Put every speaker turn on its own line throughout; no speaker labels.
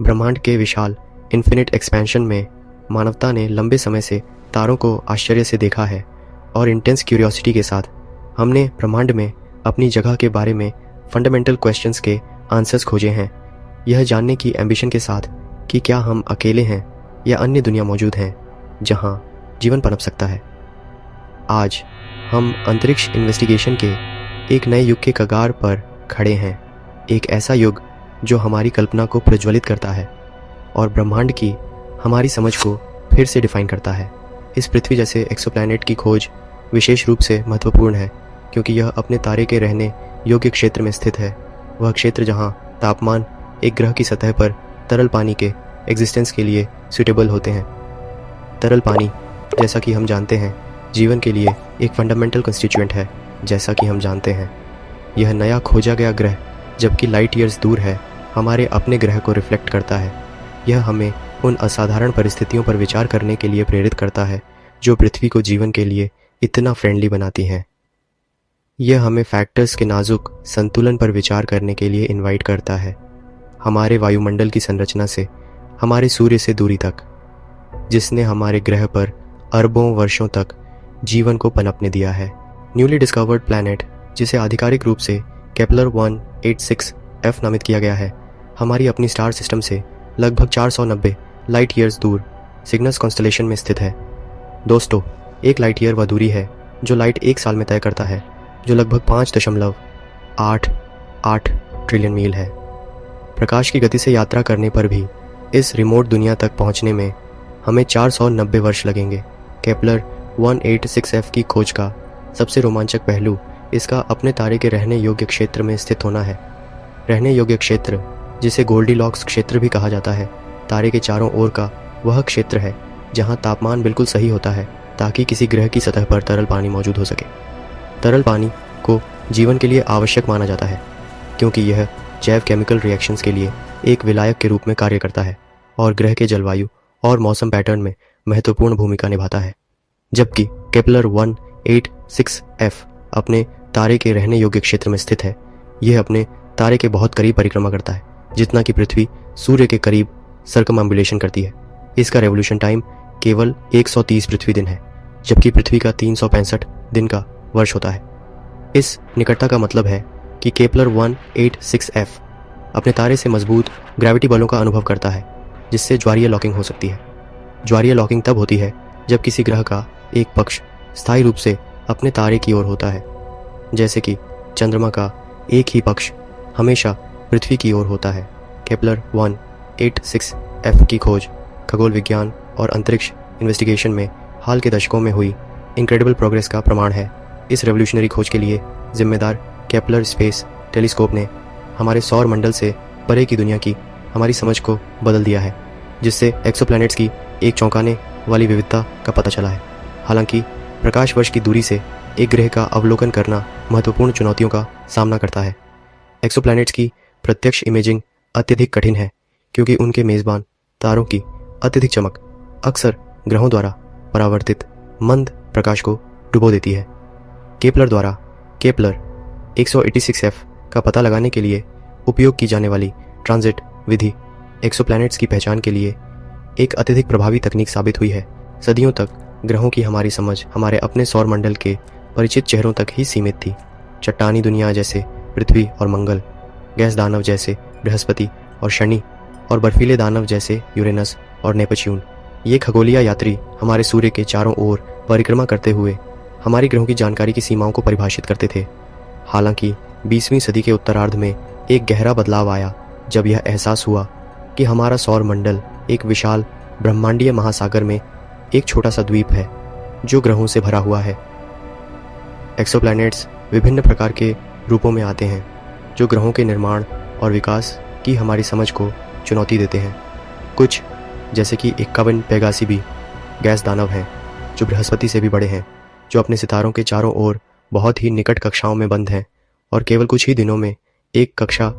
ब्रह्मांड के विशाल infinite expansion में मानवता ने लंबे समय से तारों को आश्चर्य से देखा है और इंटेंस क्यूरियोसिटी के साथ हमने ब्रह्मांड में अपनी जगह के बारे में फंडामेंटल क्वेश्चंस के आंसर्स खोजे हैं, यह जानने की एम्बिशन के साथ कि क्या हम अकेले हैं या अन्य दुनिया मौजूद हैं जहां जीवन पनप सकता है। आज हम अंतरिक्ष इन्वेस्टिगेशन के एक नए युग के कगार पर खड़े हैं, एक ऐसा युग जो हमारी कल्पना को प्रज्वलित करता है और ब्रह्मांड की हमारी समझ को फिर से डिफाइन करता है। इस पृथ्वी जैसे एक्सोप्लैनेट की खोज विशेष रूप से महत्वपूर्ण है क्योंकि यह अपने तारे के रहने योग्य क्षेत्र में स्थित है, वह क्षेत्र जहां तापमान एक ग्रह की सतह पर तरल पानी के एग्जिस्टेंस के लिए सूटेबल होते हैं। तरल पानी, जैसा कि हम जानते हैं, जीवन के लिए एक फंडामेंटल कंस्टिट्यूएंट है। जैसा कि हम जानते हैं, यह नया खोजा गया ग्रह जबकि लाइट ईयर्स दूर है, हमारे अपने ग्रह को रिफ्लेक्ट करता है। यह हमें उन असाधारण परिस्थितियों पर विचार करने के लिए प्रेरित करता है जो पृथ्वी को जीवन के लिए इतना फ्रेंडली बनाती हैं। यह हमें फैक्टर्स के नाजुक संतुलन पर विचार करने के लिए इनवाइट करता है, हमारे वायुमंडल की संरचना से हमारे सूर्य से दूरी तक, जिसने हमारे ग्रह पर अरबों वर्षों तक जीवन को पनपने दिया है। न्यूली डिस्कवर्ड प्लैनेट, जिसे आधिकारिक रूप से केपलर 186f नामित किया गया है, हमारी अपनी स्टार सिस्टम से लगभग 490 लाइट ईयर्स दूर सिग्नस कॉन्स्टलेशन में स्थित है। दोस्तों, एक लाइट ईयर वह दूरी है जो लाइट एक साल में तय करता है, जो लगभग 5.88 ट्रिलियन मील है। प्रकाश की गति से यात्रा करने पर भी इस रिमोट दुनिया तक पहुंचने में हमें 490 वर्ष लगेंगे। केपलर 186f की खोज का सबसे रोमांचक पहलू इसका अपने तारे के रहने योग्य क्षेत्र में स्थित होना है। रहने योग्य क्षेत्र, जिसे गोल्डीलॉक्स क्षेत्र भी कहा जाता है, तारे के चारों ओर का वह क्षेत्र है जहां तापमान बिल्कुल सही होता है ताकि किसी ग्रह की सतह पर तरल पानी मौजूद हो सके। तरल पानी को जीवन के लिए आवश्यक माना जाता है क्योंकि यह जैव केमिकल रिएक्शंस के लिए एक विलायक के रूप में कार्य करता है और ग्रह के जलवायु और मौसम पैटर्न में महत्वपूर्ण भूमिका निभाता है। जबकि केपलर 186f अपने तारे के रहने योग्य क्षेत्र में स्थित है, यह अपने तारे के बहुत करीब परिक्रमा करता है, जितना कि पृथ्वी सूर्य के करीब सर्कमएम्बुलेशन करती है। इसका रेवोल्यूशन टाइम केवल 130 पृथ्वी दिन है, जबकि पृथ्वी का 365 दिन का वर्ष होता है। इस निकटता का मतलब है कि केपलर 186f अपने तारे से मजबूत ग्रेविटी बलों का अनुभव करता है, जिससे ज्वारीय लॉकिंग हो सकती है। ज्वारीय लॉकिंग तब होती है जब किसी ग्रह का एक पक्ष स्थायी रूप से अपने तारे की ओर होता है, जैसे कि चंद्रमा का एक ही पक्ष हमेशा पृथ्वी की ओर होता है। केपलर 186f की खोज खगोल विज्ञान और अंतरिक्ष इन्वेस्टिगेशन में हाल के दशकों में हुई इनक्रेडिबल प्रोग्रेस का प्रमाण है। इस रेवोल्यूशनरी खोज के लिए जिम्मेदार केपलर स्पेस टेलीस्कोप ने हमारे सौर मंडल से परे की दुनिया की हमारी समझ को बदल दिया है, जिससे एक्सोप्लैनेट्स की एक चौंकाने वाली विविधता का पता चला है। हालांकि प्रकाश वर्ष की दूरी से एक ग्रह का अवलोकन करना महत्वपूर्ण चुनौतियों का सामना करता है। एक्सोप्लैनेट्स की प्रत्यक्ष इमेजिंग अत्यधिक कठिन है क्योंकि उनके मेज़बान तारों की अत्यधिक चमक अक्सर ग्रहों द्वारा परावर्तित मंद प्रकाश को डुबो देती है। केपलर 186f का पता लगाने के लिए उपयोग की जाने वाली ट्रांजिट विधि एक्सोप्लैनेट्स की पहचान के लिए एक अत्यधिक प्रभावी तकनीक साबित हुई है। सदियों तक ग्रहों की हमारी समझ हमारे अपने सौर मंडल के परिचित चेहरों तक ही सीमित थी। चट्टानी दुनिया जैसे पृथ्वी और मंगल, गैस दानव जैसे बृहस्पति और शनि, और बर्फीले दानव जैसे यूरेनस और नेपच्यून। ये खगोलीय यात्री हमारे सूर्य के चारों ओर परिक्रमा करते हुए हमारी ग्रहों की जानकारी की सीमाओं को परिभाषित करते थे। हालांकि 20वीं सदी के उत्तरार्ध में एक गहरा बदलाव आया जब यह एहसास हुआ कि हमारा सौर मंडल एक विशाल ब्रह्मांडीय महासागर में एक छोटा सा द्वीप है जो ग्रहों से भरा हुआ है। एक्सोप्लैनेट्स विभिन्न प्रकार के रूपों में आते हैं जो ग्रहों के निर्माण और विकास की हमारी समझ को चुनौती देते हैं। कुछ, जैसे कि 51 पेगासी भी गैस दानव हैं जो बृहस्पति से भी बड़े हैं, जो अपने सितारों के चारों ओर बहुत ही निकट कक्षाओं में बंद हैं और केवल कुछ ही दिनों में एक कक्षा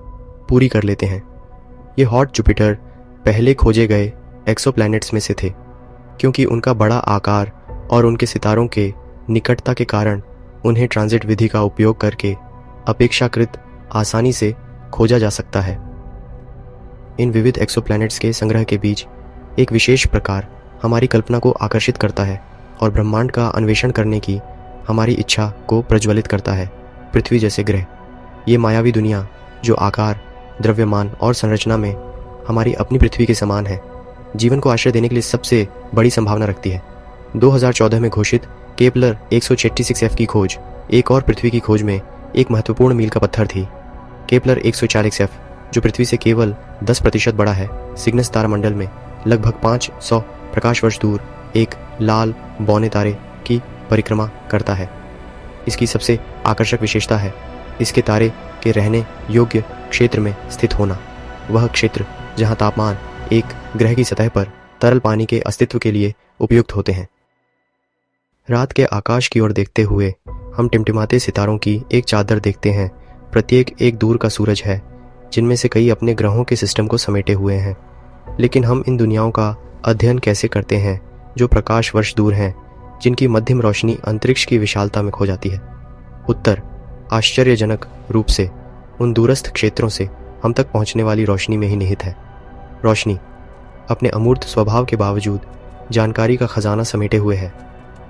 पूरी कर लेते हैं। ये हॉट जुपिटर पहले खोजे गए एक्सोप्लैनेट्स में से थे क्योंकि उनका बड़ा आकार और उनके सितारों के निकटता के कारण उन्हें ट्रांजिट विधि का उपयोग करके अपेक्षाकृत आसानी से खोजा जा सकता है। इन विविध एक्सोप्लैनेट्स के संग्रह के बीच एक विशेष प्रकार हमारी कल्पना को आकर्षित करता है और ब्रह्मांड का अन्वेषण करने की हमारी इच्छा को प्रज्वलित करता है। पृथ्वी जैसे ग्रह, ये मायावी दुनिया जो आकार, द्रव्यमान और संरचना में हमारी अपनी पृथ्वी के समान है, जीवन को आश्रय देने के लिए सबसे बड़ी संभावना रखती है। 2014 में घोषित केपलर 136f की खोज एक और पृथ्वी की खोज में एक महत्वपूर्ण मील का पत्थर थी। केपलर 140f, जो पृथ्वी से केवल 10% बड़ा है, सिग्नस तारामंडल में लगभग 500 प्रकाश वर्ष दूर एक लाल बौने तारे की परिक्रमा करता है। इसकी सबसे आकर्षक विशेषता है इसके तारे के रहने योग्य क्षेत्र में स्थित होना, वह क्षेत्र जहां तापमान एक ग्रह की सतह पर तरल पानी के अस्तित्व के लिए उपयुक्त होते हैं। रात के आकाश की ओर देखते हुए हम टिमटिमाते सितारों की एक चादर देखते हैं। प्रत्येक एक दूर का सूरज है, जिनमें से कई अपने ग्रहों के सिस्टम को समेटे हुए हैं। लेकिन हम इन दुनियाओं का अध्ययन कैसे करते हैं जो प्रकाश वर्ष दूर हैं, जिनकी मध्यम रोशनी अंतरिक्ष की विशालता में खो जाती है? उत्तर आश्चर्यजनक रूप से उन दूरस्थ क्षेत्रों से हम तक पहुंचने वाली रोशनी में ही निहित है। रोशनी अपने अमूर्त स्वभाव के बावजूद जानकारी का खजाना समेटे हुए है,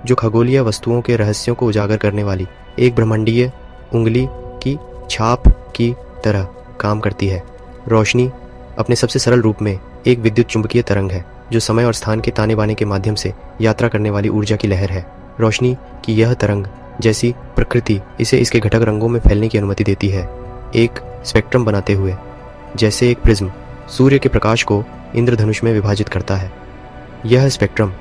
जो खगोलीय वस्तुओं के रहस्यों को उजागर करने वाली एक ब्रह्मांडीय उंगली की छाप की तरह काम करती है। रोशनी अपने सबसे सरल रूप में एक विद्युत चुंबकीय तरंग है, जो समय और स्थान के ताने बाने के माध्यम से यात्रा करने वाली ऊर्जा की लहर है। रोशनी की यह तरंग जैसी प्रकृति इसे इसके घटक रंगों में फैलने की अनुमति देती है, एक स्पेक्ट्रम बनाते हुए। जैसे एक प्रिज्म सूर्य के प्रकाश को इंद्रधनुष में विभाजित करता है, यह स्पेक्ट्रम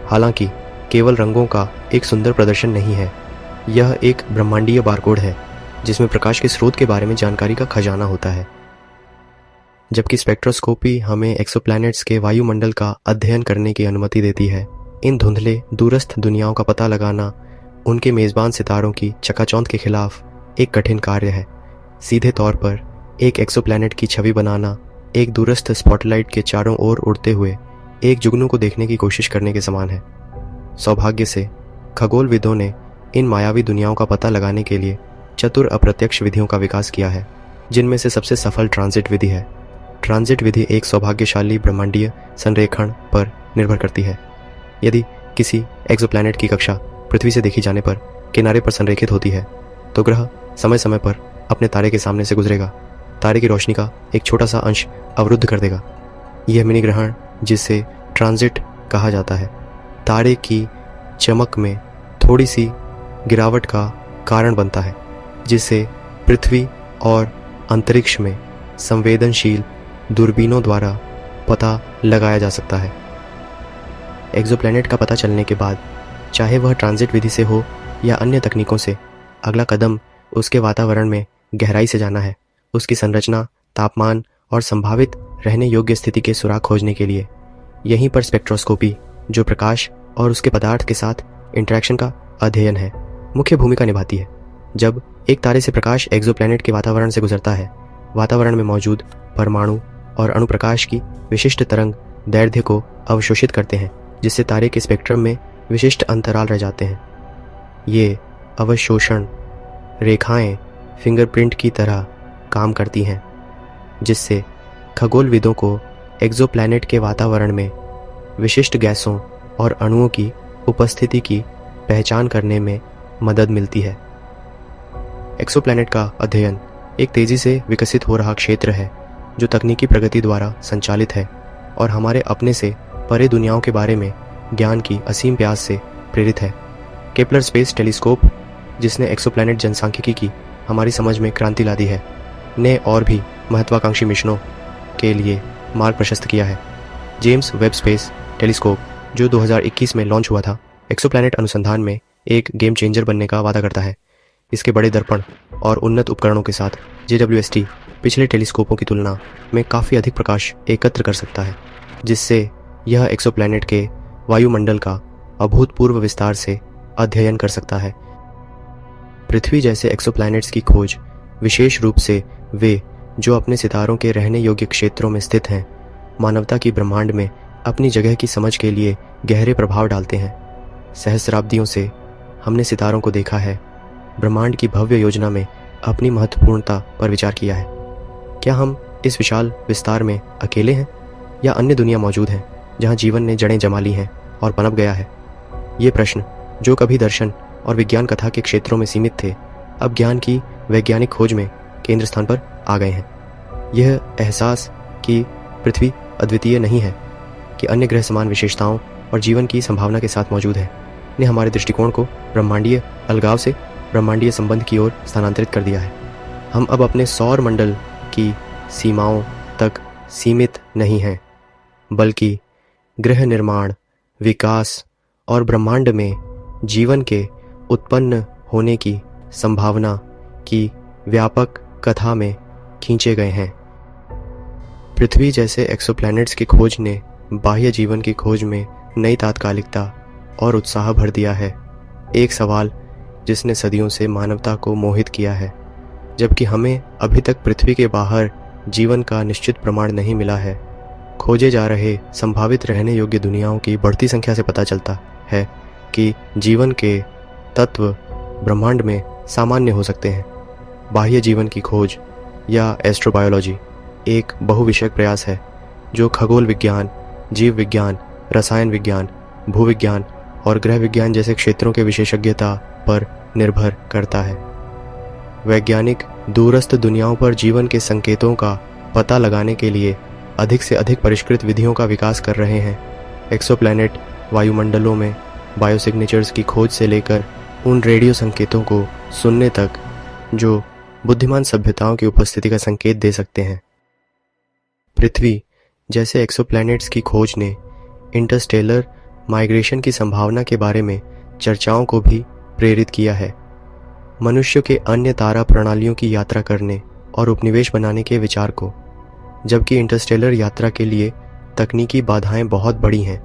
हालांकि केवल रंगों का एक सुंदर प्रदर्शन नहीं है, यह एक ब्रह्मांडीय बारकोड है जिसमें प्रकाश के स्रोत के बारे में जानकारी का खजाना होता है। जबकि स्पेक्ट्रोस्कोपी हमें एक्सोप्लैनेट्स के वायुमंडल का अध्ययन करने की अनुमति देती है, इन धुंधले दूरस्थ दुनियाओं का पता लगाना उनके मेज़बान सितारों की चकाचौंध के खिलाफ एक कठिन कार्य है। सीधे तौर पर एक एक्सोप्लैनेट की छवि बनाना एक दूरस्थ स्पॉटलाइट के चारों ओर उड़ते हुए एक जुगनू को देखने की कोशिश करने के समान है। सौभाग्य से खगोलविदों ने इन मायावी दुनियाओं का पता लगाने के लिए चतुर अप्रत्यक्ष विधियों का विकास किया है, जिनमें से सबसे सफल ट्रांजिट विधि है। ट्रांजिट विधि एक सौभाग्यशाली ब्रह्मांडीय संरेखण पर निर्भर करती है। यदि किसी एक्सोप्लैनेट की कक्षा पृथ्वी से देखी जाने पर किनारे पर संरेखित होती है, तो ग्रह समय समय पर अपने तारे के सामने से गुजरेगा, तारे की रोशनी का एक छोटा सा अंश अवरुद्ध कर देगा। यह मिनी ग्रहण, जिसे ट्रांजिट कहा जाता है, तारे की चमक में थोड़ी सी गिरावट का कारण बनता है, जिसे पृथ्वी और अंतरिक्ष में संवेदनशील दूरबीनों द्वारा पता लगाया जा सकता है। एक्सोप्लैनेट का पता चलने के बाद, चाहे वह ट्रांजिट विधि से हो या अन्य तकनीकों से, अगला कदम उसके वातावरण में गहराई से जाना है, उसकी संरचना, तापमान और संभावित रहने योग्य स्थिति के सुराग खोजने के लिए। यहीं पर स्पेक्ट्रोस्कोपी, जो प्रकाश और उसके पदार्थ के साथ इंटरेक्शन का अध्ययन है, मुख्य भूमिका निभाती है। जब एक तारे से प्रकाश एक्सोप्लैनेट के वातावरण से गुजरता है, वातावरण में मौजूद परमाणु और अणुप्रकाश की विशिष्ट तरंग दैर्ध्य को अवशोषित करते हैं, जिससे तारे के स्पेक्ट्रम में विशिष्ट अंतराल रह जाते हैं। ये अवशोषण रेखाएं फिंगरप्रिंट की तरह काम करती हैं, जिससे खगोलविदों को एक्सोप्लैनेट के वातावरण में विशिष्ट गैसों और अणुओं की उपस्थिति की पहचान करने में मदद मिलती है। एक्सोप्लैनेट का अध्ययन एक तेज़ी से विकसित हो रहा क्षेत्र है, जो तकनीकी प्रगति द्वारा संचालित है और हमारे अपने से परे दुनियाओं के बारे में ज्ञान की असीम प्यास से प्रेरित है। केपलर स्पेस टेलीस्कोप, जिसने एक्सोप्लैनेट जनसांख्यिकी की हमारी समझ में क्रांति ला दी है, ने और भी महत्वाकांक्षी मिशनों के लिए मार्ग प्रशस्त किया है। जेम्स वेब स्पेस टेलीस्कोप, जो 2021 में लॉन्च हुआ था, एक्सोप्लैनेट अनुसंधान में एक गेम चेंजर बनने का वादा करता है। इसके बड़े दर्पण और उन्नत उपकरणों के साथ JWST पिछले टेलीस्कोपों की तुलना में काफ़ी अधिक प्रकाश एकत्र कर सकता है, जिससे यह एक्सोप्लैनेट के वायुमंडल का अभूतपूर्व विस्तार से अध्ययन कर सकता है। पृथ्वी जैसे एक्सोप्लैनेट्स की खोज, विशेष रूप से वे जो अपने सितारों के रहने योग्य क्षेत्रों में स्थित हैं, मानवता की ब्रह्मांड में अपनी जगह की समझ के लिए गहरे प्रभाव डालते हैं। सहस्राब्दियों से हमने सितारों को देखा है, ब्रह्मांड की भव्य योजना में अपनी महत्वपूर्णता पर विचार किया है। क्या हम इस विशाल विस्तार में अकेले हैं या अन्य दुनिया मौजूद है जहां जीवन ने जड़ें जमा ली हैं और पनप गया है? ये प्रश्न जो कभी दर्शन और विज्ञान कथा के क्षेत्रों में सीमित थे, अब ज्ञान की वैज्ञानिक खोज में केंद्र स्थान पर आ गए हैं। यह एहसास कि पृथ्वी अद्वितीय नहीं है, कि अन्य ग्रह समान विशेषताओं और जीवन की संभावना के साथ मौजूद है, ने हमारे दृष्टिकोण को ब्रह्मांडीय अलगाव से ब्रह्मांडीय संबंध की ओर स्थानांतरित कर दिया है। हम अब अपने सौर मंडल की सीमाओं तक सीमित नहीं हैं, बल्कि ग्रह निर्माण, विकास और ब्रह्मांड में जीवन के उत्पन्न होने की संभावना की व्यापक कथा में खींचे गए हैं। पृथ्वी जैसे एक्सोप्लैनेट्स की खोज ने बाह्य जीवन की खोज में नई तात्कालिकता और उत्साह भर दिया है। एक सवाल जिसने सदियों से मानवता को मोहित किया है, जबकि हमें अभी तक पृथ्वी के बाहर जीवन का निश्चित प्रमाण नहीं मिला है। खोजे जा रहे संभावित रहने योग्य दुनियाओं की बढ़ती संख्या से पता चलता है कि जीवन के तत्व ब्रह्मांड में सामान्य हो सकते हैं। बाह्य जीवन की खोज या एस्ट्रोबायोलॉजी एक बहुविषयक प्रयास है जो खगोल विज्ञान, जीव विज्ञान, रसायन विज्ञान, भूविज्ञान और ग्रह विज्ञान जैसे क्षेत्रों के विशेषज्ञता पर निर्भर करता है। वैज्ञानिक दूरस्थ दुनियाओं पर जीवन के संकेतों का पता लगाने के लिए अधिक से अधिक परिष्कृत विधियों का विकास कर रहे हैं। एक्सोप्लैनेट वायुमंडलों में बायोसिग्नेचर्स की खोज से लेकर उन रेडियो संकेतों को सुनने तक जो बुद्धिमान सभ्यताओं की उपस्थिति का संकेत दे सकते हैं। पृथ्वी जैसे एक्सोप्लैनेट्स की खोज ने इंटरस्टेलर माइग्रेशन की संभावना के बारे में चर्चाओं को भी प्रेरित किया है। मनुष्य के अन्य तारा प्रणालियों की यात्रा करने और उपनिवेश बनाने के विचार को, जबकि इंटरस्टेलर यात्रा के लिए तकनीकी बाधाएं बहुत बड़ी हैं।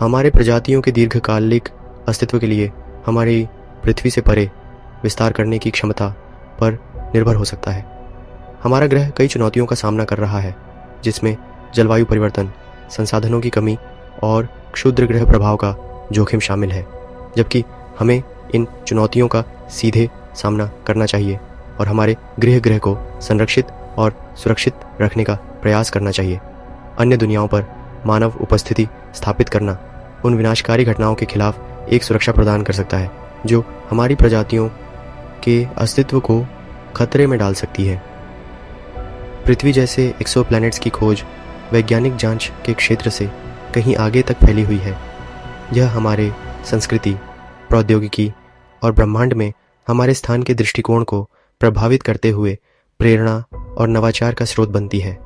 हमारे प्रजातियों के दीर्घकालिक अस्तित्व के लिए हमारी पृथ्वी से परे विस्तार करने की क्षमता पर निर्भर हो सकता है। हमारा ग्रह कई चुनौतियों का सामना कर रहा है, जिसमें जलवायु परिवर्तन, संसाधनों की कमी और क्षुद्र ग्रह प्रभाव का जोखिम शामिल है। जबकि हमें इन चुनौतियों का सीधे सामना करना चाहिए और हमारे ग्रह को संरक्षित और सुरक्षित रखने का प्रयास करना चाहिए। अन्य दुनियाओं पर मानव उपस्थिति स्थापित करना उन विनाशकारी घटनाओं के खिलाफ एक सुरक्षा प्रदान कर सकता है जो हमारी प्रजातियों के अस्तित्व को खतरे में डाल सकती है। पृथ्वी जैसे एक्सोप्लैनेट्स की खोज वैज्ञानिक जांच के क्षेत्र से कहीं आगे तक फैली हुई है। यह हमारे संस्कृति, प्रौद्योगिकी और ब्रह्मांड में हमारे स्थान के दृष्टिकोण को प्रभावित करते हुए प्रेरणा और नवाचार का स्रोत बनती है।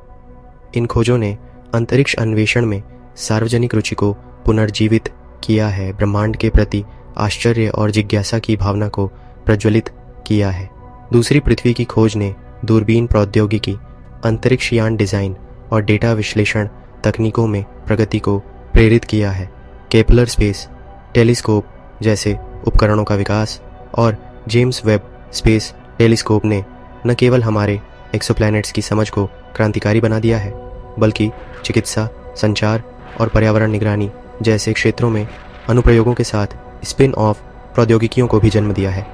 इन खोजों ने अंतरिक्ष अन्वेषण में सार्वजनिक रुचि को पुनर्जीवित किया है, ब्रह्मांड के प्रति आश्चर्य और जिज्ञासा की भावना को प्रज्वलित किया है। दूसरी पृथ्वी की खोज ने दूरबीन प्रौद्योगिकी, अंतरिक्ष यान डिज़ाइन और डेटा विश्लेषण तकनीकों में प्रगति को प्रेरित किया है। केपलर स्पेस टेलीस्कोप जैसे उपकरणों का विकास और जेम्स वेब स्पेस टेलीस्कोप ने न केवल हमारे एक्सोप्लैनेट्स की समझ को क्रांतिकारी बना दिया है, बल्कि चिकित्सा, संचार और पर्यावरण निगरानी जैसे क्षेत्रों में अनुप्रयोगों के साथ स्पिन ऑफ प्रौद्योगिकियों को भी जन्म दिया है।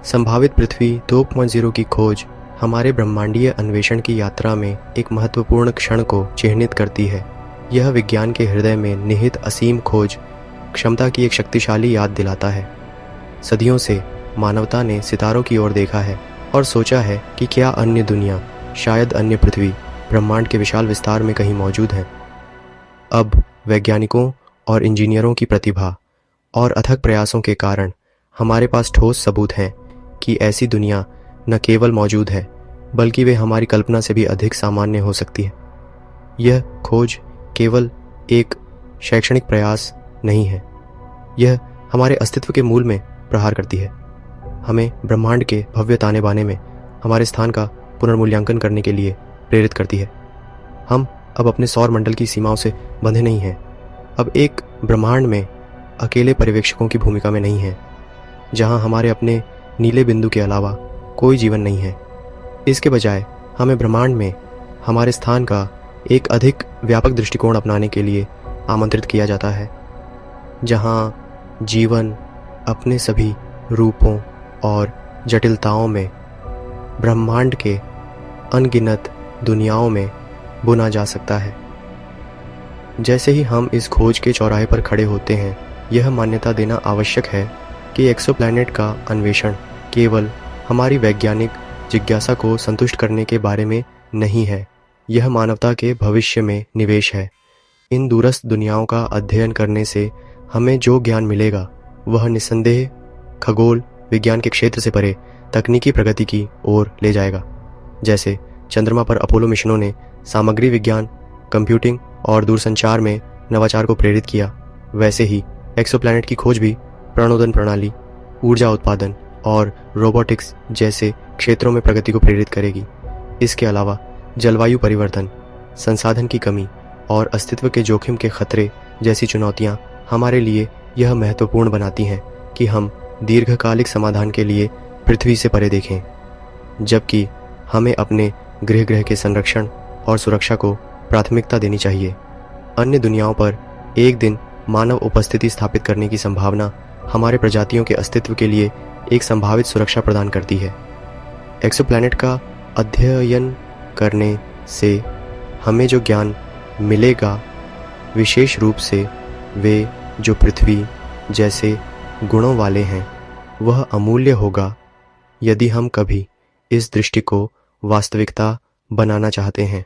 संभावित पृथ्वी 2.0 की खोज हमारे ब्रह्मांडीय अन्वेषण की यात्रा में एक महत्वपूर्ण क्षण को चिह्नित करती है। यह विज्ञान के हृदय में निहित असीम खोज क्षमता की एक शक्तिशाली याद दिलाता है। सदियों से मानवता ने सितारों की ओर देखा है और सोचा है कि क्या अन्य दुनिया, शायद अन्य पृथ्वी, ब्रह्मांड के विशाल विस्तार में कहीं मौजूद है। अब वैज्ञानिकों और इंजीनियरों की प्रतिभा और अथक प्रयासों के कारण हमारे पास ठोस सबूत हैं कि ऐसी दुनिया न केवल मौजूद है, बल्कि वे हमारी कल्पना से भी अधिक सामान्य हो सकती है। यह खोज केवल एक शैक्षणिक प्रयास नहीं है, यह हमारे अस्तित्व के मूल में प्रहार करती है। हमें ब्रह्मांड के भव्य ताने बाने में हमारे स्थान का पुनर्मूल्यांकन करने के लिए प्रेरित करती है। हम अब अपने सौर मंडल की सीमाओं से बंधे नहीं हैं, अब एक ब्रह्मांड में अकेले पर्यवेक्षकों की भूमिका में नहीं हैं, जहां हमारे अपने नीले बिंदु के अलावा कोई जीवन नहीं है। इसके बजाय हमें ब्रह्मांड में हमारे स्थान का एक अधिक व्यापक दृष्टिकोण अपनाने के लिए आमंत्रित किया जाता है, जहां जीवन अपने सभी रूपों और जटिलताओं में ब्रह्मांड के अनगिनत दुनियाओं में बुना जा सकता है। जैसे ही हम इस खोज के चौराहे पर खड़े होते हैं, यह मान्यता देना आवश्यक है कि एक्सोप्लैनेट का अन्वेषण केवल हमारी वैज्ञानिक जिज्ञासा को संतुष्ट करने के बारे में नहीं है, यह मानवता के भविष्य में निवेश है। इन दूरस्थ दुनियाओं का अध्ययन करने से हमें जो ज्ञान मिलेगा वह निस्संदेह खगोल विज्ञान के क्षेत्र से परे तकनीकी प्रगति की ओर ले जाएगा। जैसे चंद्रमा पर अपोलो मिशनों ने सामग्री विज्ञान, कंप्यूटिंग और दूरसंचार में नवाचार को प्रेरित किया, वैसे ही एक्सोप्लैनेट की खोज भी प्रणोदन प्रणाली, ऊर्जा उत्पादन और रोबोटिक्स जैसे क्षेत्रों में प्रगति को प्रेरित करेगी। इसके अलावा जलवायु परिवर्तन, संसाधन की कमी और अस्तित्व के जोखिम के खतरे जैसी चुनौतियां हमारे लिए यह महत्वपूर्ण बनाती हैं कि हम दीर्घकालिक समाधान के लिए पृथ्वी से परे देखें, जबकि हमें अपने गृह के संरक्षण और सुरक्षा को प्राथमिकता देनी चाहिए। अन्य दुनियाओं पर एक दिन मानव उपस्थिति स्थापित करने की संभावना हमारे प्रजातियों के अस्तित्व के लिए एक संभावित सुरक्षा प्रदान करती है। एक्सोप्लैनेट का अध्ययन करने से हमें जो ज्ञान मिलेगा, विशेष रूप से वे जो पृथ्वी जैसे गुणों वाले हैं, वह अमूल्य होगा यदि हम कभी इस दृष्टि को वास्तविकता बनाना चाहते हैं।